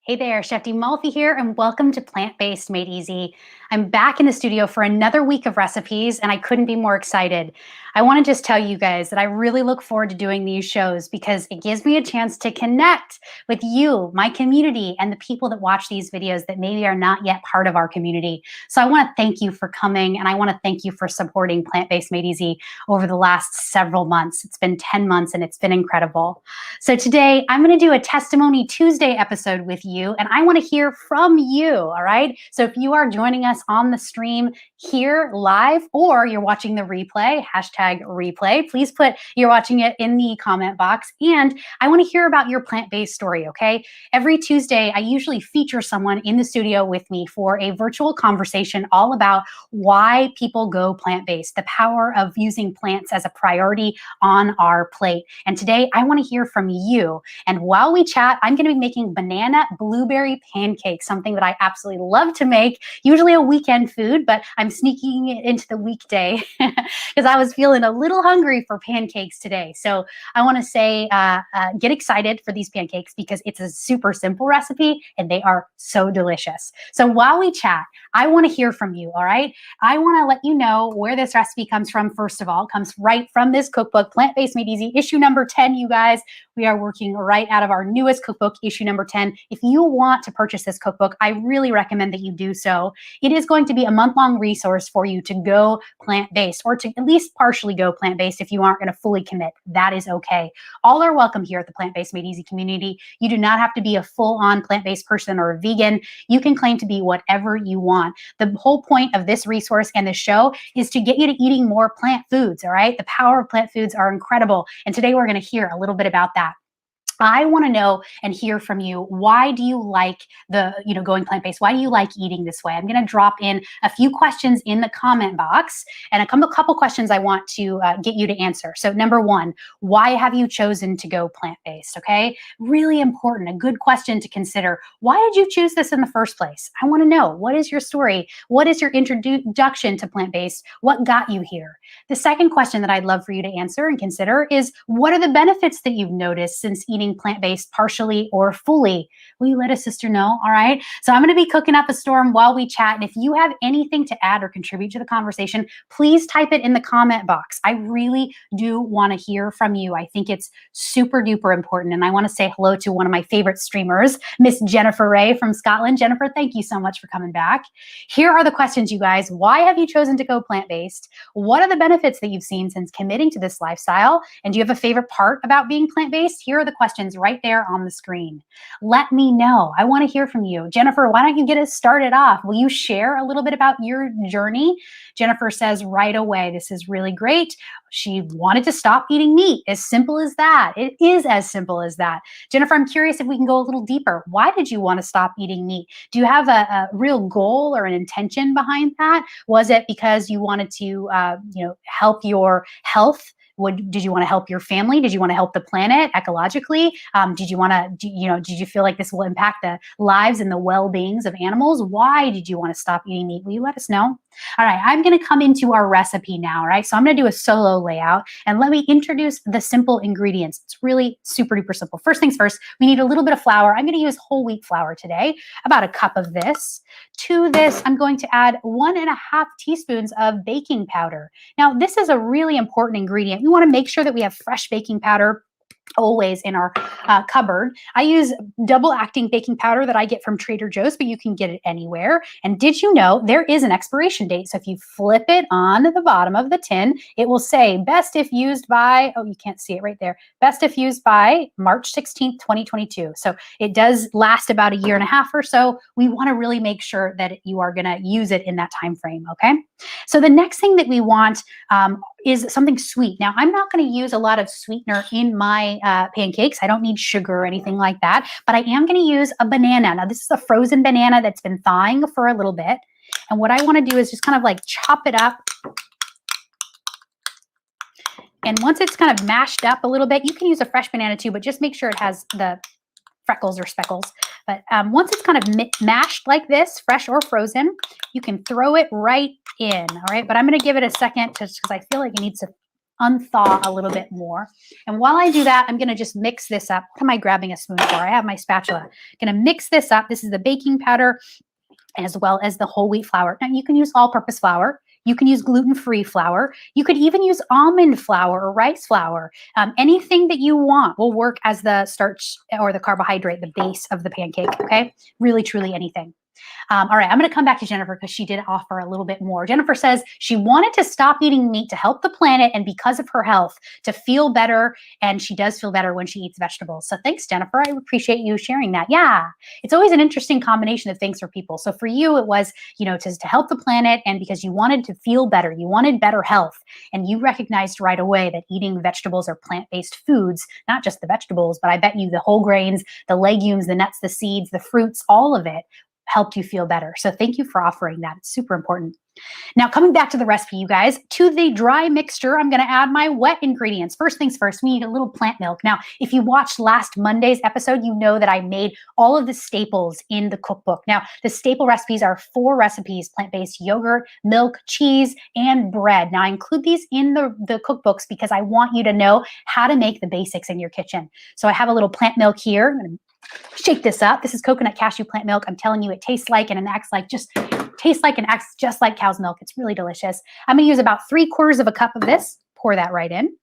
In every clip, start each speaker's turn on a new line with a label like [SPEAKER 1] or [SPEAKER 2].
[SPEAKER 1] Hey there, Chef D Malfi here, and welcome to Plant-Based Made Easy. I'm back in the studio for another week of recipes, and I couldn't be more excited. I want to just tell you guys that I really look forward to doing these shows because it gives me a chance to connect with you, my community, and the people that watch these videos that maybe are not yet part of our community. So I want to thank you for coming, and I want to thank you for supporting Plant-Based Made Easy over the last several months. It's been 10 months, and it's been incredible. So today, I'm going to do a Testimony Tuesday episode with you, and I want to hear from you, all right? So if you are joining us on the stream here live, or you're watching the replay, #replay, please put you're watching it in the comment box. And I want to hear about your plant-based story, okay? Every Tuesday, I usually feature someone in the studio with me for a virtual conversation all about why people go plant-based, the power of using plants as a priority on our plate. And today, I want to hear from you. And while we chat, I'm going to be making banana blueberry pancakes, something that I absolutely love to make, usually a weekend food, but I'm sneaking it into the weekday because I was feeling a little hungry for pancakes today. So I want to say, get excited for these pancakes because it's a super simple recipe and they are so delicious. So while we chat, I want to hear from you, all right? I want to let you know where this recipe comes from. First of all, it comes right from this cookbook, Plant-Based Made Easy, issue number 10, you guys. We are working right out of our newest cookbook, issue number 10. If you want to purchase this cookbook, I really recommend that you do so. It is going to be a month-long resource for you to go plant-based, or to at least partially go plant-based if you aren't going to fully commit. That is okay. All are welcome here at the Plant-Based Made Easy community. You do not have to be a full-on plant-based person or a vegan. You can claim to be whatever you want. The whole point of this resource and this show is to get you to eating more plant foods, all right? The power of plant foods are incredible. And today we're going to hear a little bit about that. I want to know and hear from you. Why do you like going plant-based? Why do you like eating this way? I'm going to drop in a few questions in the comment box and a couple questions I want to get you to answer. So number one, why have you chosen to go plant-based? Okay, really important, a good question to consider. Why did you choose this in the first place? I want to know, what is your story? What is your introduction to plant-based? What got you here? The second question that I'd love for you to answer and consider is, what are the benefits that you've noticed since eating plant-based partially or fully? Will you let a sister know? All right. So I'm going to be cooking up a storm while we chat. And if you have anything to add or contribute to the conversation, please type it in the comment box. I really do want to hear from you. I think it's super duper important. And I want to say hello to one of my favorite streamers, Miss Jennifer Ray from Scotland. Jennifer, thank you so much for coming back. Here are the questions, you guys. Why have you chosen to go plant-based? What are the benefits that you've seen since committing to this lifestyle? And do you have a favorite part about being plant-based? Here are the questions right there on the screen. Let me know. I want to hear from you. Jennifer, why don't you get us started off? Will you share a little bit about your journey? Jennifer says right away, this is really great. She wanted to stop eating meat. As simple as that. It is as simple as that. Jennifer, I'm curious if we can go a little deeper. Why did you want to stop eating meat? Do you have a real goal or an intention behind that? Was it because you wanted to help your health? Did you want to help your family? Did you want to help the planet ecologically? Did you feel like this will impact the lives and the well-beings of animals? Why did you want to stop eating meat? Will you let us know? All right, I'm going to come into our recipe now, all right? So I'm going to do a solo layout, and let me introduce the simple ingredients. It's really super duper simple. First things first, we need a little bit of flour. I'm going to use whole wheat flour today, about a cup of this. To this, I'm going to add 1.5 teaspoons of baking powder. Now, this is a really important ingredient. We want to make sure that we have fresh baking powder always in our cupboard. I use double acting baking powder that I get from Trader Joe's, but you can get it anywhere. And did you know there is an expiration date? So if you flip it on the bottom of the tin, it will say best if used by, oh, you can't see it right there, best if used by March 16th, 2022. So it does last about 1.5 years or so. We want to really make sure that you are going to use it in that time frame, okay? So the next thing that we want is something sweet. Now, I'm not going to use a lot of sweetener in my pancakes. I don't need sugar or anything like that, but I am going to use a banana. Now, this is a frozen banana that's been thawing for a little bit. And what I want to do is just kind of like chop it up. And once it's kind of mashed up a little bit, you can use a fresh banana too, but just make sure it has the freckles or speckles. But once it's kind of mashed like this, fresh or frozen, you can throw it right in, all right? But I'm going to give it a second just because I feel like it needs to unthaw a little bit more. And while I do that, I'm going to just mix this up. What am I grabbing a spoon for? I have my spatula. I'm going to mix this up. This is the baking powder as well as the whole wheat flour. Now, you can use all-purpose flour. You can use gluten-free flour. You could even use almond flour or rice flour. Anything that you want will work as the starch or the carbohydrate, the base of the pancake, okay? Really, truly anything. All right, I'm going to come back to Jennifer because she did offer a little bit more. Jennifer says she wanted to stop eating meat to help the planet and because of her health to feel better, and she does feel better when she eats vegetables. So thanks, Jennifer. I appreciate you sharing that. Yeah, it's always an interesting combination of things for people. So for you, it was, you know, to help the planet and because you wanted to feel better, you wanted better health, and you recognized right away that eating vegetables or plant-based foods, not just the vegetables, but I bet you the whole grains, the legumes, the nuts, the seeds, the fruits, all of it helped you feel better. So thank you for offering that. It's super important. Now, coming back to the recipe, you guys, to the dry mixture, I'm going to add my wet ingredients. First things first, we need a little plant milk. Now, if you watched last Monday's episode, you know that I made all of the staples in the cookbook. Now, the staple recipes are 4 recipes: plant-based yogurt, milk, cheese, and bread. Now, I include these in the cookbooks because I want you to know how to make the basics in your kitchen. So I have a little plant milk here. I'm going to shake this up. This is coconut cashew plant milk. I'm telling you, it tastes like and acts like just like cow's milk. It's really delicious. I'm going to use about 3/4 of a cup of this. Pour that right in.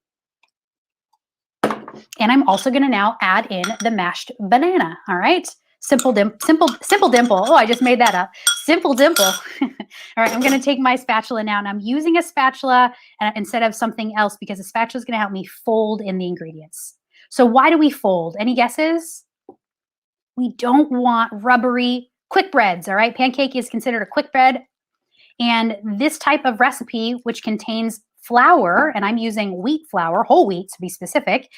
[SPEAKER 1] And I'm also going to now add in the mashed banana. All right. Simple dimple. Oh, I just made that up. Simple dimple. All right. I'm going to take my spatula now, and I'm using a spatula instead of something else because a spatula is going to help me fold in the ingredients. So why do we fold? Any guesses? We don't want rubbery quick breads, all right? Pancake is considered a quick bread. And this type of recipe, which contains flour, and I'm using wheat flour, whole wheat to be specific,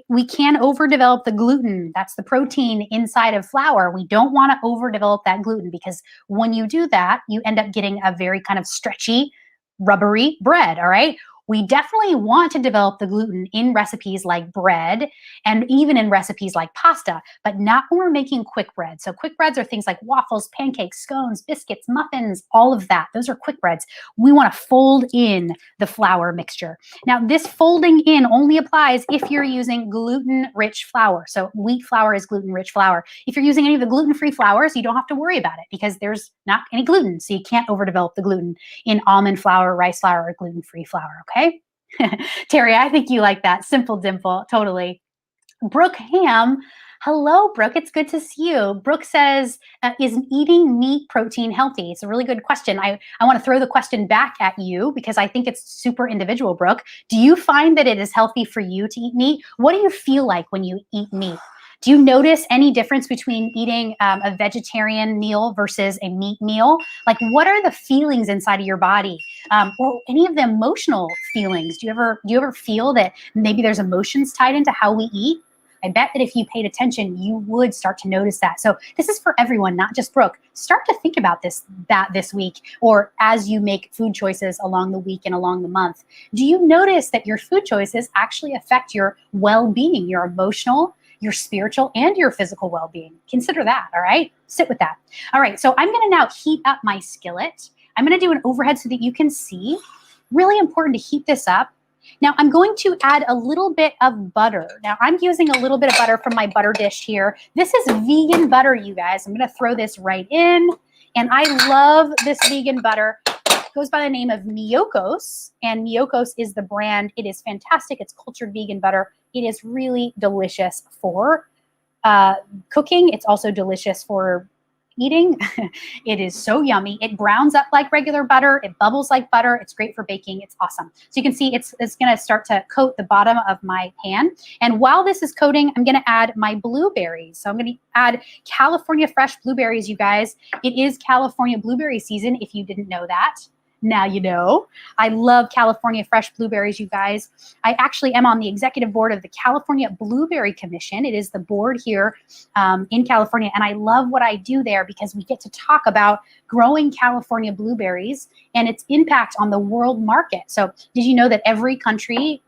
[SPEAKER 1] we can overdevelop the gluten. That's the protein inside of flour. We don't want to overdevelop that gluten because when you do that, you end up getting a very kind of stretchy, rubbery bread, all right? We definitely want to develop the gluten in recipes like bread and even in recipes like pasta, but not when we're making quick bread. So quick breads are things like waffles, pancakes, scones, biscuits, muffins, all of that. Those are quick breads. We want to fold in the flour mixture. Now, this folding in only applies if you're using gluten-rich flour. So wheat flour is gluten-rich flour. If you're using any of the gluten-free flours, you don't have to worry about it because there's not any gluten. So you can't overdevelop the gluten in almond flour, rice flour, or gluten-free flour, okay? Terry, I think you like that. Simple dimple, totally. Brooke Ham, hello, Brooke. It's good to see you. Brooke says, is eating meat protein healthy? It's a really good question. I want to throw the question back at you because I think it's super individual, Brooke. Do you find that it is healthy for you to eat meat? What do you feel like when you eat meat? Do you notice any difference between eating a vegetarian meal versus a meat meal? Like, what are the feelings inside of your body, or any of the emotional feelings? Do you ever feel that maybe there's emotions tied into how we eat? I bet that if you paid attention, you would start to notice that. So this is for everyone, not just Brooke. Start to think about this week, or as you make food choices along the week and along the month. Do you notice that your food choices actually affect your well-being, your emotional, your spiritual, and your physical well-being? Consider that, all right? Sit with that. All right, so I'm gonna now heat up my skillet. I'm gonna do an overhead so that you can see. Really important to heat this up. Now I'm going to add a little bit of butter. Now I'm using a little bit of butter from my butter dish here. This is vegan butter, you guys. I'm gonna throw this right in. And I love this vegan butter. It goes by the name of Miyokos, and Miyokos is the brand. It is fantastic. It's cultured vegan butter. It is really delicious for cooking. It's also delicious for eating. It is so yummy. It browns up like regular butter. It bubbles like butter. It's great for baking. It's awesome. So you can see it's going to start to coat the bottom of my pan. And while this is coating, I'm going to add my blueberries. So I'm going to add California fresh blueberries, you guys. It is California blueberry season, if you didn't know that. Now you know. I love California fresh blueberries, you guys. I actually am on the executive board of the California Blueberry Commission. It is the board here in California, and I love what I do there because we get to talk about growing California blueberries and its impact on the world market. So did you know that every country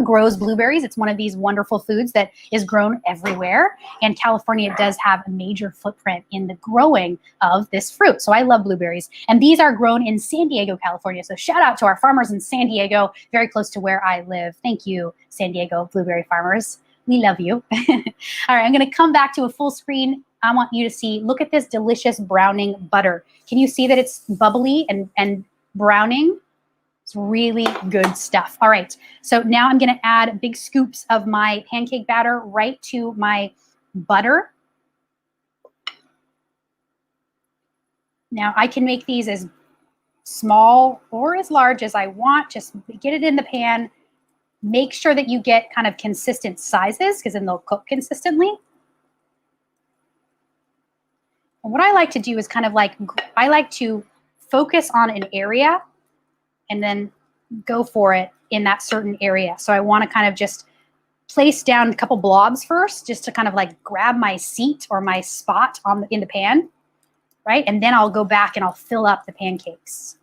[SPEAKER 1] grows blueberries. It's one of these wonderful foods that is grown everywhere. And California does have a major footprint in the growing of this fruit. So I love blueberries. And these are grown in San Diego, California. So shout out to our farmers in San Diego, very close to where I live. Thank you, San Diego blueberry farmers. We love you. All right, I'm going to come back to a full screen. I want you to see, look at this delicious browning butter. Can you see that it's bubbly and browning? It's really good stuff. All right, so now I'm gonna add big scoops of my pancake batter right to my butter. Now I can make these as small or as large as I want. Just get it in the pan. Make sure that you get kind of consistent sizes because then they'll cook consistently. And what I like to do is kind of like, I like to focus on an area and then go for it in that certain area. So I want to kind of just place down a couple blobs first, just to kind of like grab my seat or my spot in the pan, right? And then I'll go back and I'll fill up the pancakes.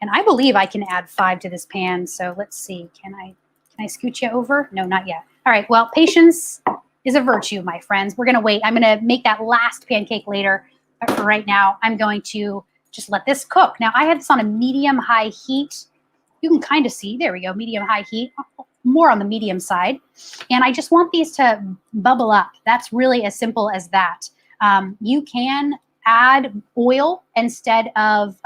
[SPEAKER 1] And I believe I can add 5 to this pan. So let's see, can I scoot you over? No, not yet. All right, well, patience is a virtue, my friends. We're gonna wait. I'm gonna make that last pancake later, but for right now, I'm going to just let this cook. Now I have this on a medium-high heat. You can kind of see, there we go, medium-high heat, more on the medium side. And I just want these to bubble up. That's really as simple as that. You can add oil instead of,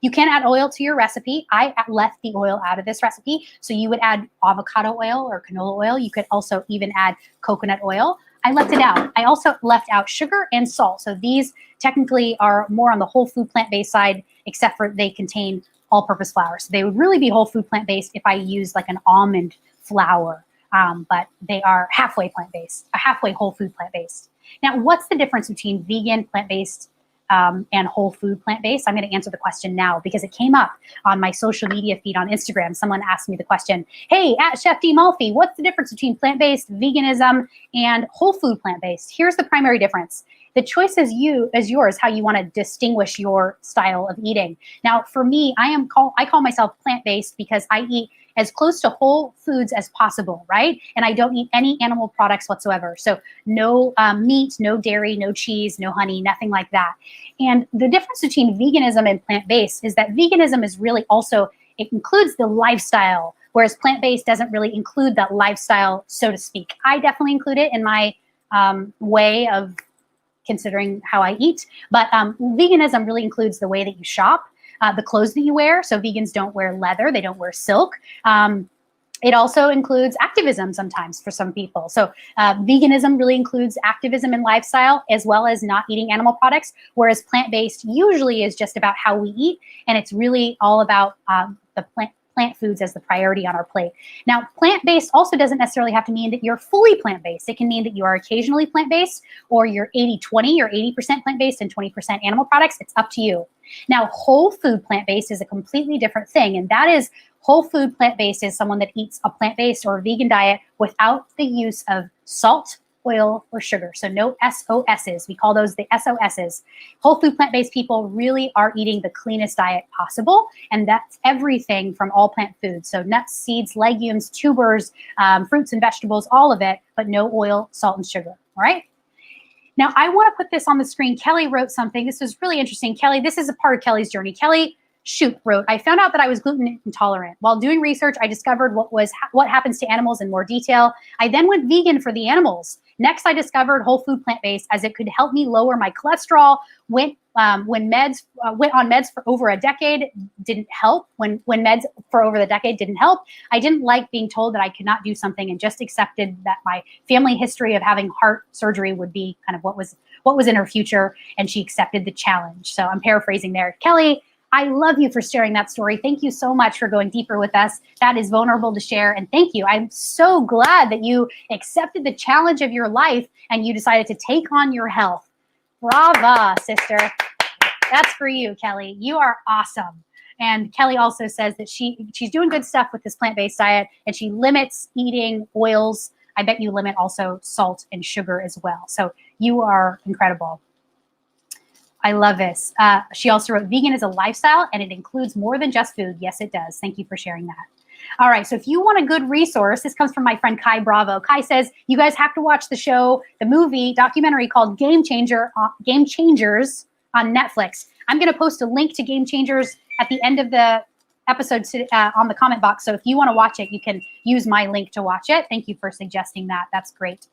[SPEAKER 1] you can add oil to your recipe. I left the oil out of this recipe. So you would add avocado oil or canola oil. You could also even add coconut oil. I left it out. I also left out sugar and salt. So these technically are more on the whole food plant-based side, except for they contain all-purpose flour. So they would really be whole food plant-based if I use like an almond flour, but they are halfway plant-based, a halfway whole food plant-based. Now, what's the difference between vegan, plant-based, and whole food plant-based? I'm going to answer the question now because it came up on my social media feed on Instagram. Someone asked me the question, hey, at Chef D Malfi, what's the difference between plant-based, veganism, and whole food plant-based? Here's the primary difference. The choice is yours, how you want to distinguish your style of eating. Now, for me, I call myself plant-based because I eat as close to whole foods as possible, right? And I don't eat any animal products whatsoever. So no meat, no dairy, no cheese, no honey, nothing like that. And the difference between veganism and plant-based is that veganism is really also, it includes the lifestyle, whereas plant-based doesn't really include that lifestyle, so to speak. I definitely include it in my way of considering how I eat, but veganism really includes the way that you shop, the clothes that you wear. So vegans don't wear leather, they don't wear silk. It also includes activism sometimes for some people. So veganism really includes activism and lifestyle as well as not eating animal products, whereas plant-based usually is just about how we eat, and it's really all about the plant foods as the priority on our plate. Now, plant-based also doesn't necessarily have to mean that you're fully plant-based. It can mean that you are occasionally plant-based, or you're 80-20 or 80% plant-based and 20% animal products. It's up to you. Now, whole food plant-based is a completely different thing, and that is whole food plant-based is someone that eats a plant-based or a vegan diet without the use of salt, oil, or sugar. So no SOSs. We call those the SOSs. Whole food plant-based people really are eating the cleanest diet possible, and that's everything from all plant foods. So nuts, seeds, legumes, tubers, fruits and vegetables, all of it, but no oil, salt, and sugar. All right? Now, I want to put this on the screen. Kelly wrote something. This was really interesting. Kelly, this is a part of Kelly's journey. Kelly wrote, I found out that I was gluten intolerant. While doing research, I discovered what happens to animals in more detail. I then went vegan for the animals. Next, I discovered whole food plant-based as it could help me lower my cholesterol. Went on meds for over a decade, didn't help. When meds for over the decade didn't help, I didn't like being told that I could not do something and just accepted that my family history of having heart surgery would be kind of what was in her future, and she accepted the challenge. So I'm paraphrasing there. Kelly, I love you for sharing that story. Thank you so much for going deeper with us. That is vulnerable to share, and thank you. I'm so glad that you accepted the challenge of your life and you decided to take on your health. Brava, sister. That's for you, Kelly. You are awesome. And Kelly also says that she's doing good stuff with this plant-based diet, and she limits eating oils. I bet you limit also salt and sugar as well. So you are incredible. I love this. She also wrote, vegan is a lifestyle and it includes more than just food. Yes, it does. Thank you for sharing that. All right, so if you want a good resource, this comes from my friend Kai Bravo. Kai says, you guys have to watch the show, the movie, documentary called Game Changers on Netflix. I'm going to post a link to Game Changers at the end of the episode on the comment box. So if you want to watch it, you can use my link to watch it. Thank you for suggesting that. That's great.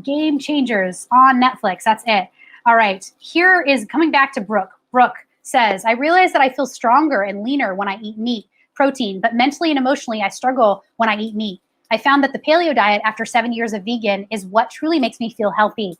[SPEAKER 1] Game Changers on Netflix. That's it. All right. Here is coming back to Brooke. Brooke says, I realize that I feel stronger and leaner when I eat meat, protein, but mentally and emotionally, I struggle when I eat meat. I found that the paleo diet after 7 years of vegan is what truly makes me feel healthy.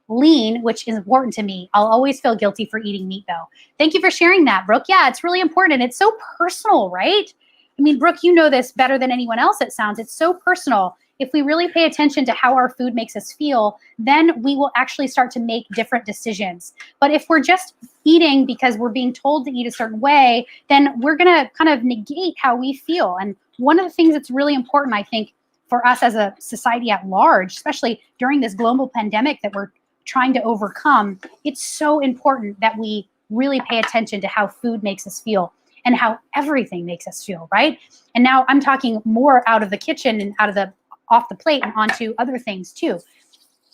[SPEAKER 1] Lean, which is important to me. I'll always feel guilty for eating meat though. Thank you for sharing that, Brooke. Yeah, it's really important. It's so personal, right? I mean, Brooke, you know this better than anyone else, it sounds. It's so personal. If we really pay attention to how our food makes us feel, then we will actually start to make different decisions. But if we're just eating because we're being told to eat a certain way, then we're going to kind of negate how we feel. And one of the things that's really important, I think, for us as a society at large, especially during this global pandemic that we're trying to overcome, it's so important that we really pay attention to how food makes us feel and how everything makes us feel, right? And now I'm talking more out of the kitchen and off the plate and onto other things too.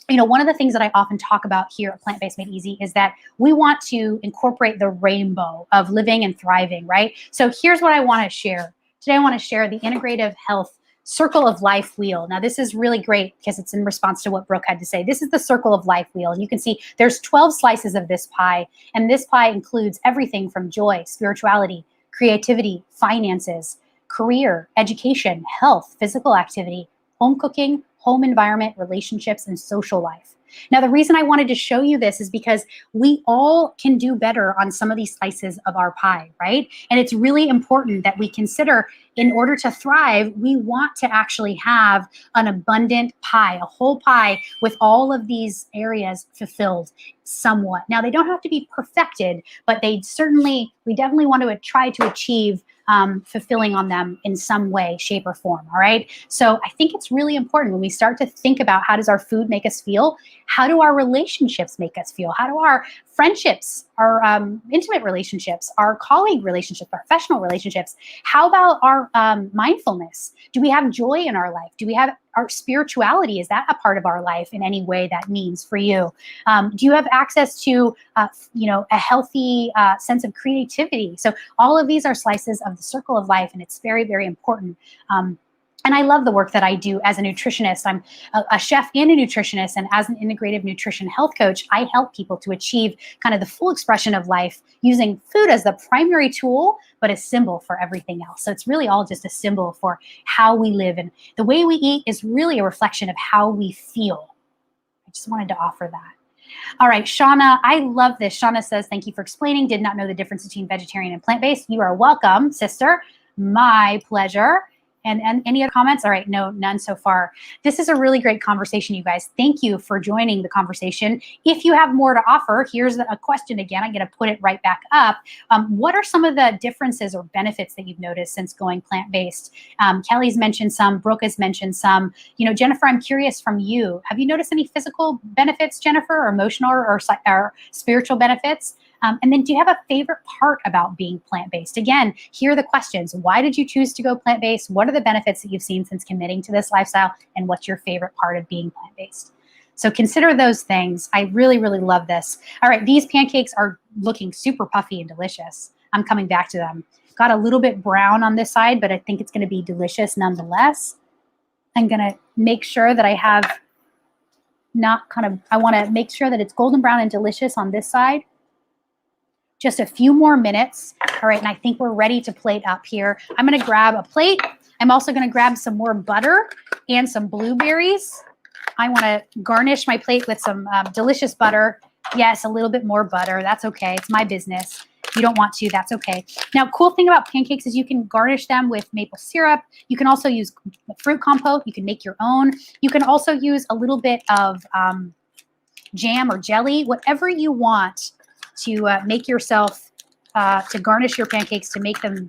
[SPEAKER 1] You know, one of the things that I often talk about here at Plant-Based Made Easy is that we want to incorporate the rainbow of living and thriving, right? So here's what I want to share. Today I want to share the Integrative Health Circle of Life Wheel. Now this is really great because it's in response to what Brooke had to say. This is the Circle of Life Wheel. And you can see there's 12 slices of this pie. And this pie includes everything from joy, spirituality, creativity, finances, career, education, health, physical activity, home cooking, home environment, relationships, and social life. Now, the reason I wanted to show you this is because we all can do better on some of these slices of our pie, right? And it's really important that we consider, in order to thrive, we want to actually have an abundant pie, a whole pie with all of these areas fulfilled somewhat. Now, they don't have to be perfected, but we definitely want to try to achieve fulfilling on them in some way, shape, or form, all right? So I think it's really important when we start to think about how does our food make us feel, how do our relationships make us feel, how do our friendships, our intimate relationships, our colleague relationships, our professional relationships, how about our mindfulness? Do we have joy in our life? Do we have our spirituality? Is that a part of our life in any way that means for you? Do you have access to, a healthy sense of creativity? So all of these are slices of the circle of life, and it's very, very important. And I love the work that I do as a nutritionist. I'm a chef and a nutritionist, and as an integrative nutrition health coach, I help people to achieve kind of the full expression of life using food as the primary tool, but a symbol for everything else. So it's really all just a symbol for how we live, and the way we eat is really a reflection of how we feel. I just wanted to offer that. All right, Shauna, I love this. Shauna says, thank you for explaining. Did not know the difference between vegetarian and plant-based. You are welcome, sister. My pleasure. And any other comments? All right, no, none so far. This is a really great conversation, you guys. Thank you for joining the conversation. If you have more to offer, here's a question again. I'm gonna put it right back up. What are some of the differences or benefits that you've noticed since going plant-based? Kelly's mentioned some, Brooke has mentioned some. You know, Jennifer, I'm curious from you. Have you noticed any physical benefits, Jennifer, or emotional or spiritual benefits? And then do you have a favorite part about being plant-based? Again, here are the questions. Why did you choose to go plant-based? What are the benefits that you've seen since committing to this lifestyle? And what's your favorite part of being plant-based? So consider those things. I really, really love this. All right, these pancakes are looking super puffy and delicious. I'm coming back to them. Got a little bit brown on this side, but I think it's gonna be delicious nonetheless. I'm gonna make sure that I have I wanna make sure that it's golden brown and delicious on this side. Just a few more minutes. All right, and I think we're ready to plate up here. I'm gonna grab a plate. I'm also gonna grab some more butter and some blueberries. I wanna garnish my plate with some delicious butter. Yes, a little bit more butter, that's okay, it's my business. If you don't want to, that's okay. Now, cool thing about pancakes is you can garnish them with maple syrup. You can also use fruit compote. You can make your own. You can also use a little bit of jam or jelly, whatever you want to make yourself, to garnish your pancakes, to make them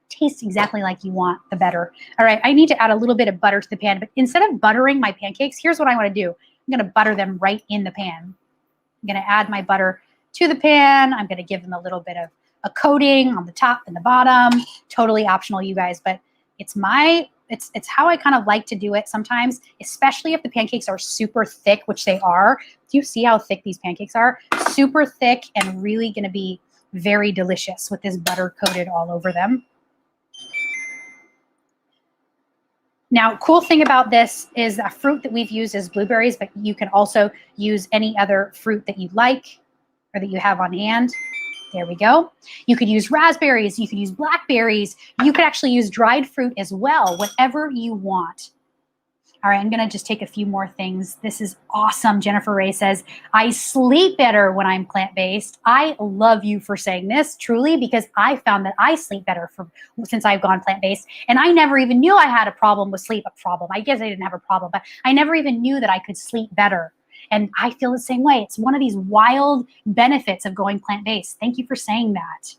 [SPEAKER 1] taste exactly like you want, the better. All right, I need to add a little bit of butter to the pan, but instead of buttering my pancakes, here's what I want to do. I'm going to butter them right in the pan. I'm going to add my butter to the pan. I'm going to give them a little bit of a coating on the top and the bottom. Totally optional, you guys, but it's how I kind of like to do it sometimes, especially if the pancakes are super thick, which they are. Do you see how thick these pancakes are? Super thick and really going to be very delicious with this butter coated all over them. Now, cool thing about this is a fruit that we've used is blueberries, but you can also use any other fruit that you like or that you have on hand. There we go. You could use raspberries. You could use blackberries. You could actually use dried fruit as well, whatever you want. All right, I'm going to just take a few more things. This is awesome. Jennifer Ray says, I sleep better when I'm plant-based. I love you for saying this, truly, because I found that I sleep better since I've gone plant-based. And I never even knew I had a problem with sleep. I guess I didn't have a problem, but I never even knew that I could sleep better. And I feel the same way. It's one of these wild benefits of going plant-based. Thank you for saying that.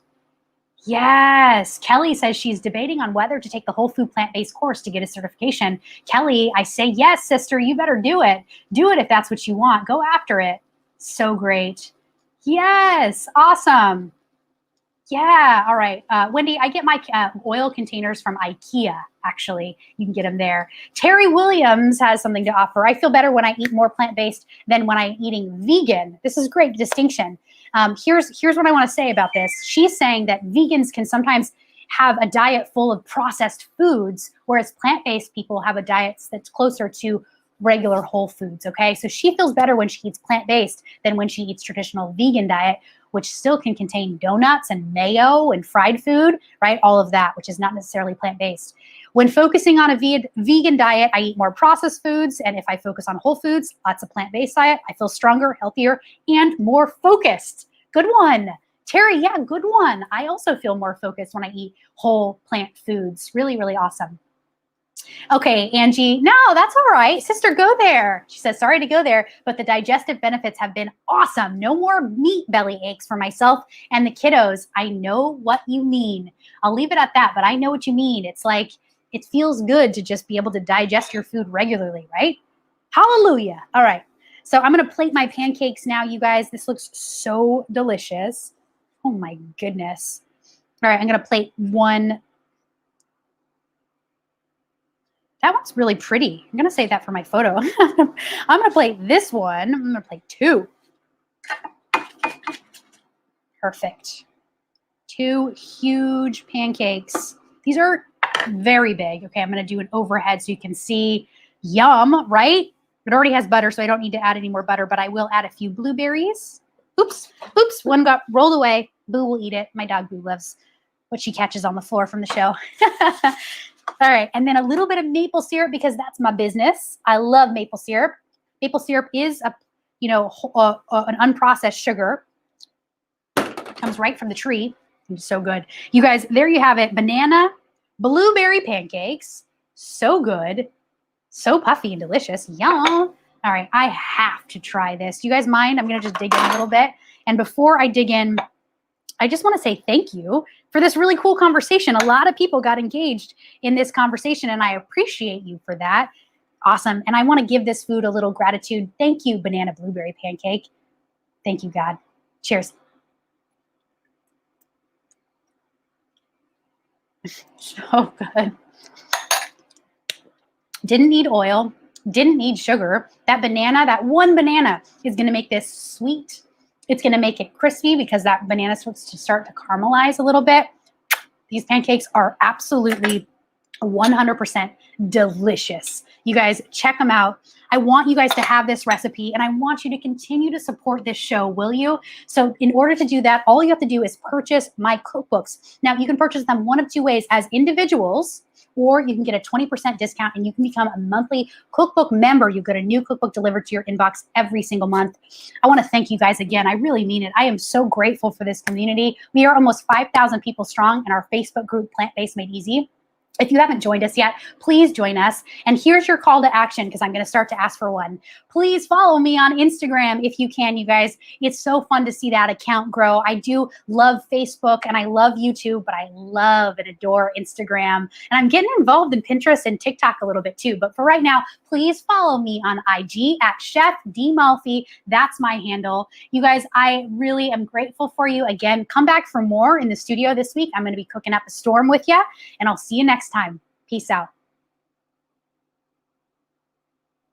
[SPEAKER 1] Yes. Kelly says she's debating on whether to take the whole food plant-based course to get a certification. Kelly, I say, yes, sister, you better do it. Do it if that's what you want. Go after it. So great. Yes. Awesome. Yeah. All right. Wendy, I get my oil containers from IKEA, actually. You can get them there. Terry Williams has something to offer. I feel better when I eat more plant-based than when I'm eating vegan. This is a great distinction. Here's what I want to say about this. She's saying that vegans can sometimes have a diet full of processed foods, whereas plant-based people have a diet that's closer to regular whole foods, okay? So she feels better when she eats plant-based than when she eats traditional vegan diet, which still can contain donuts and mayo and fried food, right? All of that, which is not necessarily plant-based. When focusing on a vegan diet, I eat more processed foods. And if I focus on whole foods, lots of plant-based diet, I feel stronger, healthier, and more focused. Good one. Terry, yeah, good one. I also feel more focused when I eat whole plant foods. Really, really awesome. Okay, Angie, no, that's all right. Sister, go there. She says, sorry to go there, but the digestive benefits have been awesome. No more meat belly aches for myself and the kiddos. I know what you mean. I'll leave it at that, but I know what you mean. It's like, it feels good to just be able to digest your food regularly, right? Hallelujah. All right. So I'm going to plate my pancakes now, you guys. This looks so delicious. Oh my goodness. All right, I'm going to plate one. That one's really pretty. I'm going to save that for my photo. I'm going to plate this one. I'm going to plate two. Perfect. Two huge pancakes. These are very big. Okay, I'm going to do an overhead so you can see. Yum, right? It already has butter, so I don't need to add any more butter, but I will add a few blueberries. Oops, oops, one got rolled away. Boo will eat it. My dog Boo loves what she catches on the floor from the show. All right, and then a little bit of maple syrup because that's my business. I love maple syrup. Maple syrup is an unprocessed sugar. It comes right from the tree. It's so good. You guys, there you have it. Banana blueberry pancakes. So good. So puffy and delicious. Yum. All right, I have to try this. Do you guys mind? I'm going to just dig in a little bit. And before I dig in, I just want to say thank you for this really cool conversation. A lot of people got engaged in this conversation, and I appreciate you for that. Awesome. And I want to give this food a little gratitude. Thank you, banana blueberry pancake. Thank you, God. Cheers. So good. Didn't need oil. Didn't need sugar. That banana, that one banana is going to make this sweet. It's going to make it crispy because that banana starts to caramelize a little bit. These pancakes are absolutely 100% delicious. You guys, check them out. I want you guys to have this recipe, and I want you to continue to support this show, will you? So in order to do that, all you have to do is purchase my cookbooks. Now, you can purchase them one of two ways: as individuals, or you can get a 20% discount and you can become a monthly cookbook member. You get a new cookbook delivered to your inbox every single month. I want to thank you guys again. I really mean it. I am so grateful for this community. We are almost 5,000 people strong in our Facebook group, Plant-Based Made Easy. If you haven't joined us yet, please join us. And here's your call to action, because I'm going to start to ask for one. Please follow me on Instagram if you can, you guys. It's so fun to see that account grow. I do love Facebook and I love YouTube, but I love and adore Instagram. And I'm getting involved in Pinterest and TikTok a little bit too. But for right now, please follow me on IG at Chef D Malfi. That's my handle. You guys, I really am grateful for you. Again, come back for more in the studio this week. I'm going to be cooking up a storm with you, and I'll see you next time. Peace out.